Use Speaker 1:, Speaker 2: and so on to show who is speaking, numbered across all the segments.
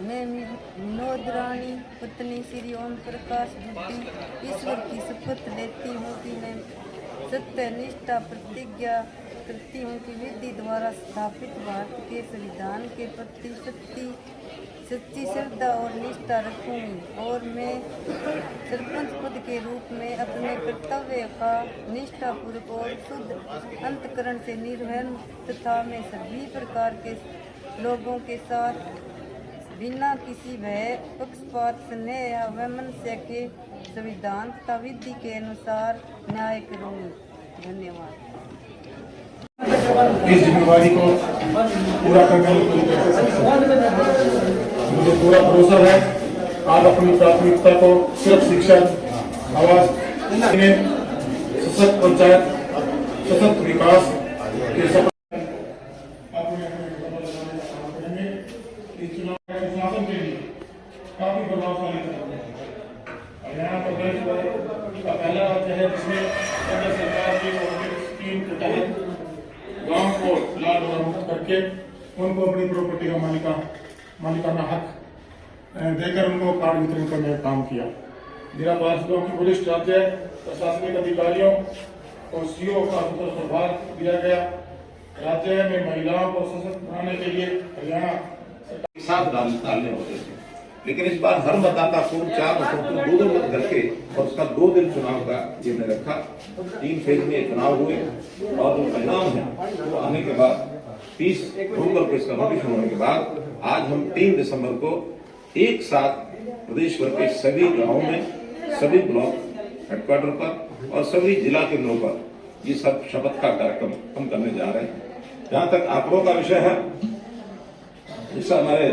Speaker 1: मैं विनोद रानी पत्नी श्री ओम प्रकाश गुप्ती ईश्वर की शपथ लेती हूँ कि मैं सत्य निष्ठा प्रतिज्ञा करती हूँ कि विधि द्वारा स्थापित भारत के संविधान के प्रति सच्ची श्रद्धा और निष्ठा रखूंगी और मैं सरपंच पद के रूप में अपने कर्तव्य का निष्ठापूर्वक और शुद्ध अंतकरण से निर्वहन तथा मैं सभी प्रकार के लोगों के साथ बिना किसी भय पक्षपात स्नेह या वैमनस्य के संविधान तथा विधि के अनुसार न्याय करूंगी। धन्यवाद।
Speaker 2: इस जिम्मेवारी को पूरा करने मुझे पूरा भरोसा है। आप अपनी प्राथमिकता को सिर्फ शिक्षा, आवास, सशक्त पंचायत, सशक्त विकास के सपने सुशासन के लिए काफी प्रभावशाली हरियाणा प्रदेश का पहला राज्य है जिसमें केंद्र सरकार की स्कीम के तहत गांव को लाल मुक्त करके उनको अपनी प्रॉपर्टी का मालिकाना हक देकर उनको कार्ड वितरण करने का काम किया। जिला पार्षदों की वरिष्ठ राज्य प्रशासनिक अधिकारियों और सीओ का स्वतंत्र प्रभार दिया गया। राज्य में महिलाओं को सशक्त बनाने के लिए हरियाणा
Speaker 3: एक साथ डालने होते थे, लेकिन इस बार हर मतदाता को 4 मतों को 2-2 मत करके और उसका 2 दिन चुनाव का ये मैंने रखा। 3 फेज में चुनाव हुए और जो परिणाम है वो आने के बाद 30 नवंबर को इसका नोटिस होने के बाद आज हम 3 दिसंबर को एक साथ प्रदेश भर के सभी गाँवों में, सभी ब्लॉक हेडक्वार्टर पर और सभी जिला केंद्रों पर ये सब शपथ का कार्यक्रम हम करने जा रहे हैं। जहाँ तक आंकड़ों का विषय है, जैसा हमारे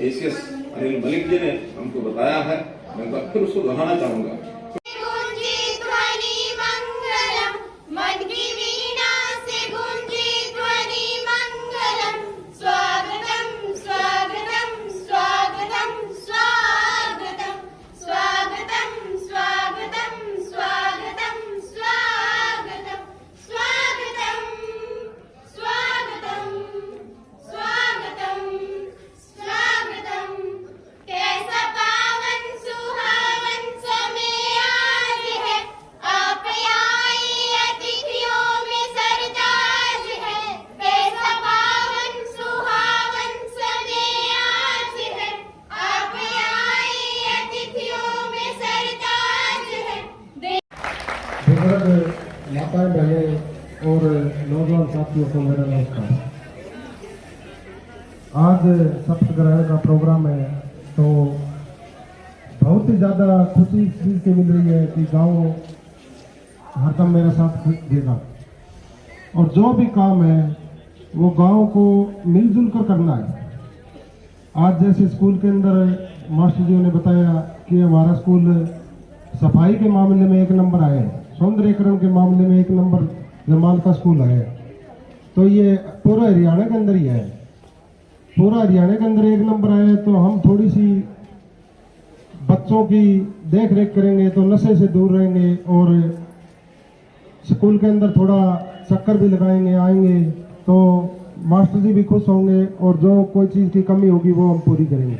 Speaker 3: एसीएस अनिल मलिक जी ने हमको बताया है, मैं एक बार फिर उसको दोहराना चाहूंगा।
Speaker 4: माताएं बहनें और नौजवान साथियों को मेरा नमस्कार। आज शपथ ग्रहण का प्रोग्राम है तो बहुत ही ज़्यादा खुशी इस चीज़ से मिल रही है कि गांव हरदम मेरा साथ देगा और जो भी काम है वो गांव को मिलजुल कर करना है। आज जैसे स्कूल के अंदर मास्टर जी ने बताया कि हमारा स्कूल सफाई के मामले में 1 नंबर आया है, सौंदर्यकरण के मामले में 1 नंबर जमाल का स्कूल है, तो ये पूरा हरियाणा के अंदर ही है। पूरा हरियाणा के अंदर 1 नंबर आया है तो हम थोड़ी सी बच्चों की देख रेख करेंगे तो नशे से दूर रहेंगे और स्कूल के अंदर थोड़ा चक्कर भी लगाएंगे, आएंगे तो मास्टर जी भी खुश होंगे और जो कोई चीज़ की कमी होगी वो हम पूरी करेंगे।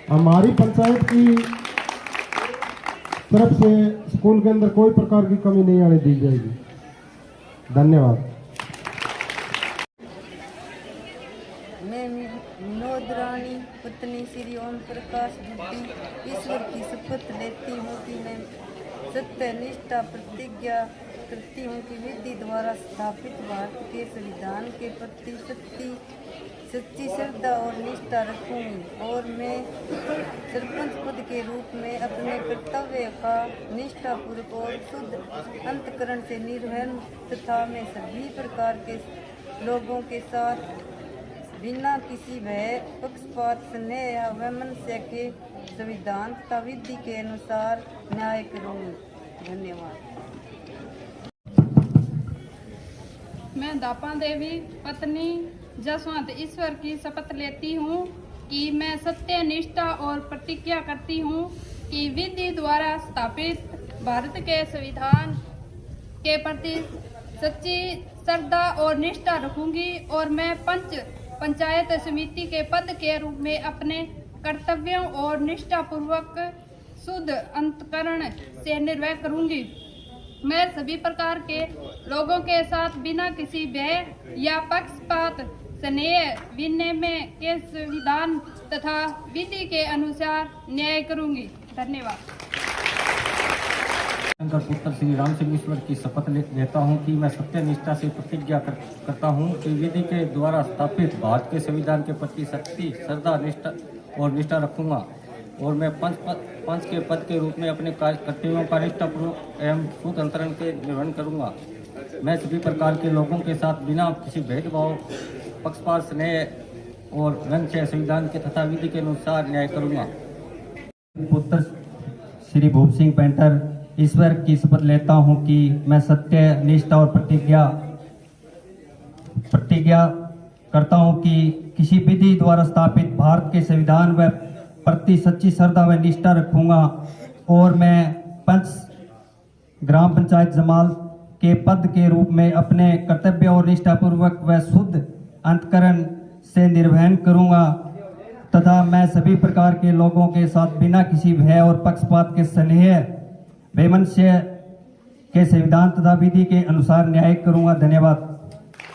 Speaker 4: हमारी पंचायत की तरफ से स्कूल के अंदर कोई प्रकार की कमी नहीं आने दी जाएगी। धन्यवाद।
Speaker 1: मैं विनोद रानी पत्नी श्री ओम प्रकाश गुप्ती ईश्वर की शपथ लेती हूँ कि मैं सत्य निष्ठा प्रतिज्ञा करती हूँ कि विधि द्वारा स्थापित भारत के संविधान के प्रति सच्ची श्रद्धा और निष्ठा रखूंगी और मैं सरपंच पद के रूप में अपने कर्तव्य का निष्ठापूर्वक और शुद्ध अंतकरण से निर्वहन तथा मैं सभी प्रकार के लोगों के साथ बिना किसी भय पक्षपात स्नेह या वैमनस्य के संविधान तथा विधि के अनुसार न्याय करूंगी। धन्यवाद।
Speaker 5: मैं दापा देवी पत्नी जसवंत ईश्वर की शपथ लेती हूँ कि मैं सत्य निष्ठा और प्रतिज्ञा करती हूँ कि विधि द्वारा स्थापित भारत के संविधान के प्रति सच्ची श्रद्धा और निष्ठा रखूंगी और मैं पंच पंचायत समिति के पद के रूप में अपने कर्तव्यों और निष्ठापूर्वक शुद्ध अंतकरण से निर्वाह करूंगी। मैं सभी प्रकार के लोगों के साथ बिना किसी भय या पक्षपात स्नेह विनिमय के संविधान तथा विधि के अनुसार न्याय करूंगी। धन्यवाद।
Speaker 6: शंकर पुत्र श्री राम सिंह ईश्वर की शपथ लेता हूं कि मैं सत्य निष्ठा से प्रतिज्ञा करता हूं कि विधि के द्वारा स्थापित भारत के संविधान के प्रति सच्ची श्रद्धा निष्ठा और निष्ठा रखूंगा और मैं पंच के पद के रूप में अपने कर्तव्यों का निष्ठापूर्वक एवं शुद्ध अंतरण के निर्वहन करूंगा। मैं सभी प्रकार के लोगों के साथ बिना किसी भेदभाव पक्षपात स्नेह और वंश संविधान के तथा विधि के अनुसार न्याय करूंगा।
Speaker 7: पुत्र श्री भूप सिंह पेंटर ईश्वर की शपथ लेता हूं कि मैं सत्य निष्ठा और प्रतिज्ञा करता हूं कि किसी विधि द्वारा स्थापित भारत के संविधान व प्रति सच्ची श्रद्धा व निष्ठा रखूंगा और मैं ग्राम पंचायत जमाल के पद के रूप में अपने कर्तव्य और निष्ठापूर्वक व शुद्ध अंतकरण से निर्वहन करूंगा तथा मैं सभी प्रकार के लोगों के साथ बिना किसी भय और पक्षपात के स्नेह वैमनस्य के संविधान तथा विधि के अनुसार न्याय करूंगा। धन्यवाद।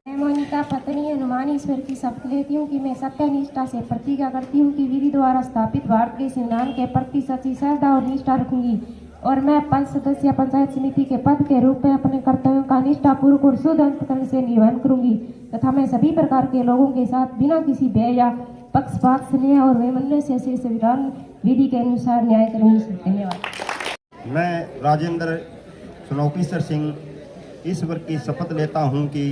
Speaker 8: मैं मोनिका पत्नी हनुमान ईश्वर की शपथ लेती हूँ कि मैं सत्य निष्ठा से प्रतिज्ञा करती हूँ कि विधि द्वारा स्थापित भारत के संविधान के प्रति सच्ची श्रद्धा और निष्ठा रखूंगी और मैं 5 सदस्यीय पंचायत समिति के पद के रूप में अपने कर्तव्यों का निष्ठापूर्वक और शुद्ध अंतकरण से निर्वहन करूंगी तथा मैं सभी प्रकार के लोगों के साथ बिना किसी भय या पक्षपात स्नेह और वैमनस्य से संविधान विधि के अनुसार न्याय करूंगी। धन्यवाद।
Speaker 4: मैं राजेंद्र सुनौकेश्वर सिंह ईश्वर की शपथ लेता हूं कि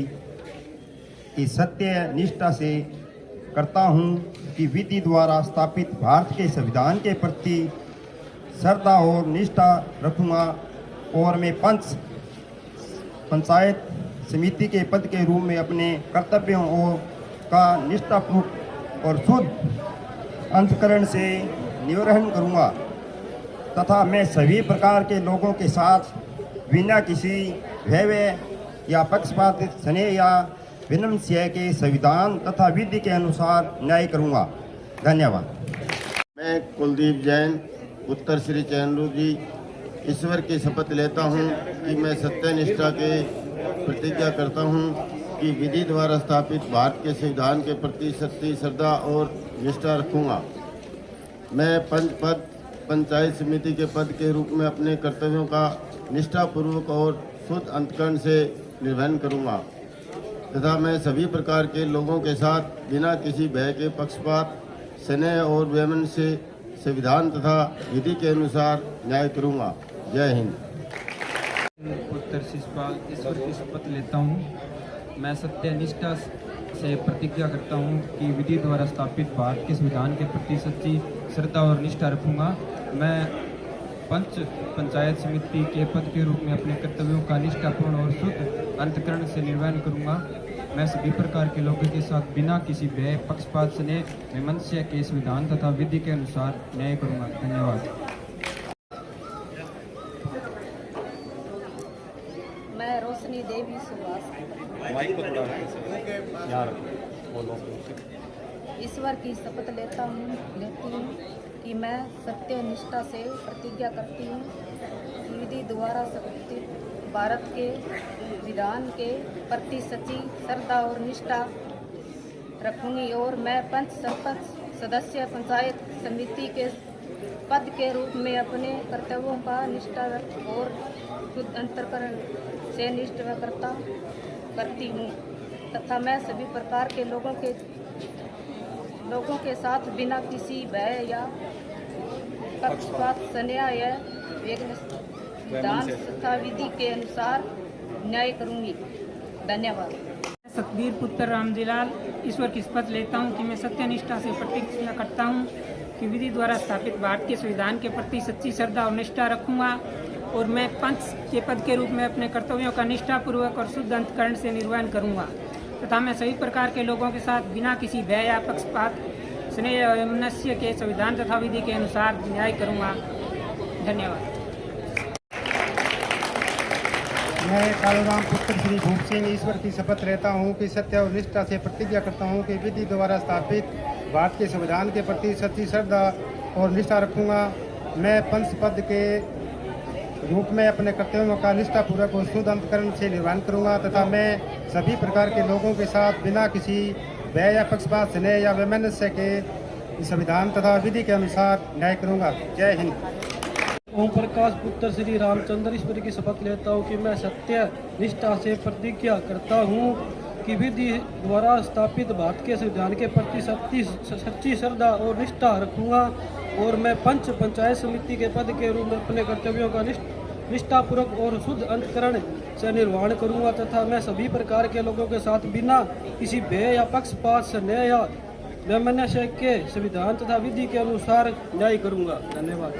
Speaker 4: सत्य निष्ठा से करता हूं कि विधि द्वारा स्थापित भारत के संविधान के प्रति श्रद्धा और निष्ठा रखूंगा और मैं पंचायत समिति के पद के रूप में अपने कर्तव्यों का निष्ठापूर्वक और शुद्ध अंतकरण से निर्वहन करूंगा तथा मैं सभी प्रकार के लोगों के साथ बिना किसी भय या पक्षपात स्नेह या विनम्र के संविधान तथा विधि के अनुसार न्याय करूंगा। धन्यवाद।
Speaker 9: मैं कुलदीप जैन उत्तर श्री चैनरू जी ईश्वर की शपथ लेता हूं कि मैं सत्य निष्ठा के प्रतिज्ञा करता हूं कि विधि द्वारा स्थापित भारत के संविधान के प्रति सच्ची श्रद्धा और निष्ठा रखूंगा। मैं पंचायत समिति के पद के रूप में अपने कर्तव्यों का निष्ठापूर्वक और शुद्ध अंतकरण से निर्वहन करूंगा तथा मैं सभी प्रकार के लोगों के साथ बिना किसी भय के पक्षपात स्नेह और वैमनस्य से संविधान तथा विधि के अनुसार न्याय करूंगा। जय हिंद।
Speaker 10: पुत्र शिषपाल ईश्वर की शपथ लेता हूँ। मैं सत्य निष्ठा से प्रतिज्ञा करता हूँ कि विधि द्वारा स्थापित भारत के संविधान के प्रति सच्ची श्रद्धा और निष्ठा रखूँगा। मैं पंचायत समिति के पद के रूप में अपने कर्तव्यों का निष्ठापूर्ण और शुद्ध अंतकरण से निर्वहन करूँगा। मैं सभी प्रकार के लोगों के साथ बिना किसी भय पक्षपात स्नेह वैमनस्य के संविधान तथा विधि के अनुसार न्याय करूँगा। धन्यवाद।
Speaker 1: मैं रोशनी देवी सुभाष ईश्वर की शपथ लेती हूँ कि मैं सत्य निष्ठा से प्रतिज्ञा करती हूँ कि विधि द्वारा स्थापित भारत के संविधान के प्रति सच्ची श्रद्धा और निष्ठा रखूंगी और मैं 5 सदस्यीय पंचायत समिति के पद के रूप में अपने कर्तव्यों का निष्ठा और शुद्ध अंतकरण से निष्ठा करती हूँ तथा मैं सभी प्रकार के लोगों के साथ बिना किसी भय या पक्षपात स्नेह या विधान तथा विधि के अनुसार न्याय करूंगी। धन्यवाद।
Speaker 11: सतबीर पुत्र रामजीलाल ईश्वर की शपथ लेता हूं कि मैं सत्यनिष्ठा से प्रतिज्ञा करता हूं कि विधि द्वारा स्थापित भारत के संविधान के प्रति सच्ची श्रद्धा और निष्ठा रखूंगा और मैं पंच के पद के रूप में अपने कर्तव्यों का निष्ठापूर्वक और शुद्ध अंतकरण से निर्वहन करूंगा तथा मैं सभी प्रकार के लोगों के साथ बिना किसी भय या पक्षपात स्नेह और वैमनस्य के संविधान तथा विधि के अनुसार न्याय करूंगा। धन्यवाद।
Speaker 12: मैं कालूराम पुत्र श्री भूप सिंह ईश्वर की शपथ लेता हूँ कि सत्य और निष्ठा से प्रतिज्ञा करता हूँ कि विधि द्वारा स्थापित भारत के संविधान के प्रति सच्ची श्रद्धा और निष्ठा रखूँगा। मैं पंच पद के रूप में अपने कर्तव्यों का निष्ठापूर्वक और शुद्ध अंतकरण से निर्वहन करूँगा तथा मैं सभी प्रकार के लोगों के साथ बिना किसी भय या पक्षपात स्नेह या वैमनस्य के संविधान तथा विधि के अनुसार न्याय करूँगा। जय हिंद।
Speaker 13: ओम प्रकाश पुत्र श्री रामचंद्र ईश्वर की शपथ लेता हूँ कि मैं सत्य निष्ठा से प्रतिज्ञा करता हूँ कि विधि द्वारा स्थापित भारत के संविधान के प्रति सच्ची श्रद्धा और निष्ठा रखूँगा और मैं पंचायत समिति के पद के रूप में अपने कर्तव्यों का निष्ठापूर्वक और शुद्ध अंतकरण से निर्वहन करूँगा तथा मैं सभी प्रकार के लोगों के साथ बिना किसी भय या पक्षपात स्नेह या वैमनस्य के संविधान तथा विधि के अनुसार न्याय करूँगा। धन्यवाद।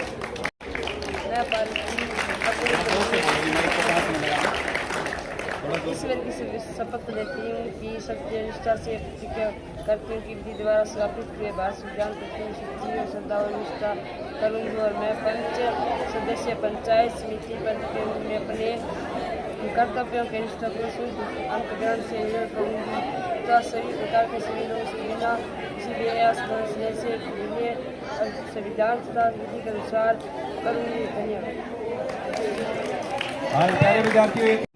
Speaker 1: ईश्वर की शपथ लेती हूँ कि सत्य निष्ठा से प्रतिज्ञा करती हूँ कि विधि द्वारा स्थापित किए भारत संविधान प्रति सच्ची और श्रद्धा और निष्ठा करूँगी और मैं 5 सदस्य पंचायत समिति पद के रूप में अपने कर्तव्यों के निष्ठापूर्वक शुद्ध अंतकरण से निर्णय करूँगी तथा सभी प्रकार के सभी लोगों से बिना किसी भी से मिले संविधान तथा विधि के अनुसार करूँगी। धन्यवाद।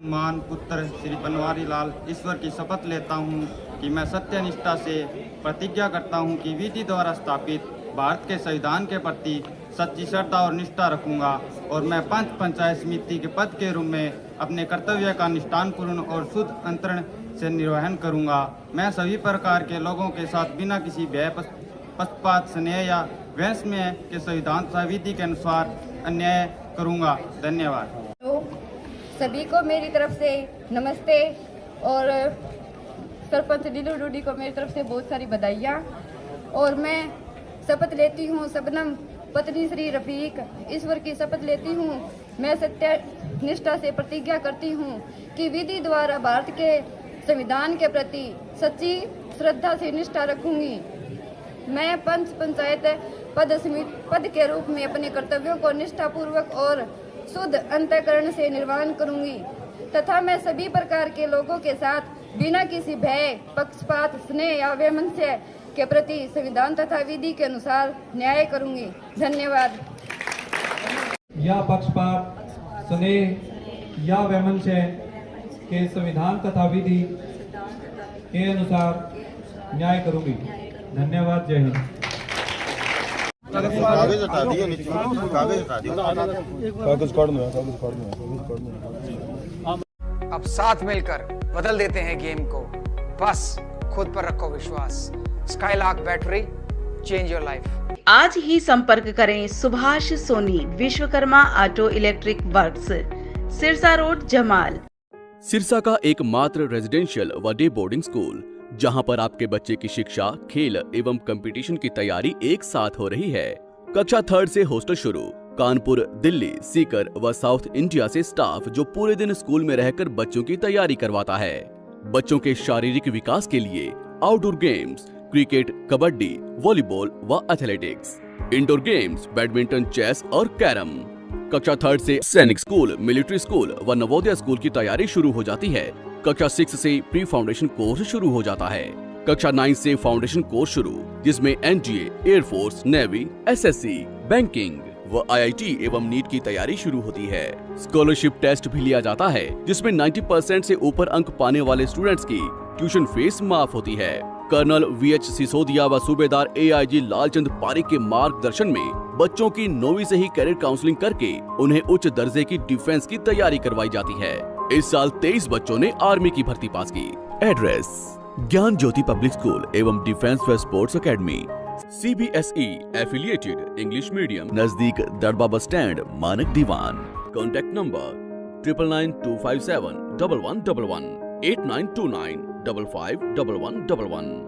Speaker 9: मान पुत्र श्री बनवारी लाल ईश्वर की शपथ लेता हूँ कि मैं सत्य निष्ठा से प्रतिज्ञा करता हूँ कि विधि द्वारा स्थापित भारत के संविधान के प्रति सच्ची श्रद्धा और निष्ठा रखूँगा और मैं पंचायत समिति के पद के रूप में अपने कर्तव्य का निष्ठापूर्ण और शुद्ध अंतरण से निर्वहन करूँगा। मैं सभी प्रकार के लोगों के साथ बिना किसी भय पक्षपात स्नेह या वैषम्य के संविधान तथा विधि के अनुसार अन्याय करूँगा। धन्यवाद।
Speaker 5: सभी को मेरी तरफ से नमस्ते और सरपंच नीलू डूडी को मेरी तरफ से बहुत सारी बधाइयाँ। और मैं शपथ लेती हूँ शबनम पत्नी श्री रफीक ईश्वर की शपथ लेती हूँ। मैं सत्य निष्ठा से प्रतिज्ञा करती हूँ कि विधि द्वारा भारत के संविधान के प्रति सच्ची श्रद्धा से निष्ठा रखूँगी। मैं पंचायत पद के रूप में अपने कर्तव्यों को निष्ठापूर्वक और शुद्ध अंतःकरण से निर्वहन करूंगी तथा मैं सभी प्रकार के लोगों के साथ बिना किसी भय पक्षपात स्नेह या वैमनस्य के प्रति संविधान तथा विधि के अनुसार न्याय करूंगी। धन्यवाद।
Speaker 13: या पक्षपात स्नेह या वैमनस्य के संविधान तथा विधि के अनुसार न्याय करूंगी। धन्यवाद। जय हिंद।
Speaker 9: कागज हटा दिए नीचे, कागज हटा दिए, कागज काट दो।
Speaker 14: अब साथ मिलकर बदल देते हैं गेम को, बस खुद पर रखो विश्वास। Skylark battery, change your life.
Speaker 15: आज ही संपर्क करें Subhash Soni, Vishwakarma auto electric works, Sirsa road, Jamal.
Speaker 16: Sirsa का एकमात्र रेजिडेंशियल व डे बोर्डिंग स्कूल जहां पर आपके बच्चे की शिक्षा, खेल एवं कंपटीशन की तैयारी एक साथ हो रही है। कक्षा 3 से हॉस्टल शुरू। कानपुर, दिल्ली, सीकर व साउथ इंडिया से स्टाफ जो पूरे दिन स्कूल में रहकर बच्चों की तैयारी करवाता है। बच्चों के शारीरिक विकास के लिए outdoor games, cricket, kabaddi, volleyball व athletics, indoor games, badminton, chess और कैरम। कक्षा 3 से सैनिक स्कूल, मिलिट्री स्कूल व नवोदय स्कूल की तैयारी शुरू हो जाती है। कक्षा 6 से प्री फाउंडेशन कोर्स शुरू हो जाता है। कक्षा 9 से फाउंडेशन कोर्स शुरू, जिसमें NDA, air force, navy, SSC, banking व आईआईटी एवं नीट की तैयारी शुरू होती है। स्कॉलरशिप टेस्ट भी लिया जाता है, जिसमें 90% से ऊपर अंक पाने वाले स्टूडेंट्स की ट्यूशन फीस माफ होती है। कर्नल वीएच सिसोदिया व सूबेदार एआईजी लालचंद पारिक के मार्गदर्शन में बच्चों की 9वीं से ही कैरियर काउंसलिंग करके उन्हें उच्च दर्जे की डिफेंस की तैयारी करवाई जाती है। इस साल 23 बच्चों ने आर्मी की भर्ती पास की। एड्रेस: ज्ञान ज्योति पब्लिक स्कूल एवं डिफेंस व sports academy, CBSE affiliated English medium, नजदीक दड़बा बस स्टैंड, मानक दीवान। Contact number 9992571111 8929551111।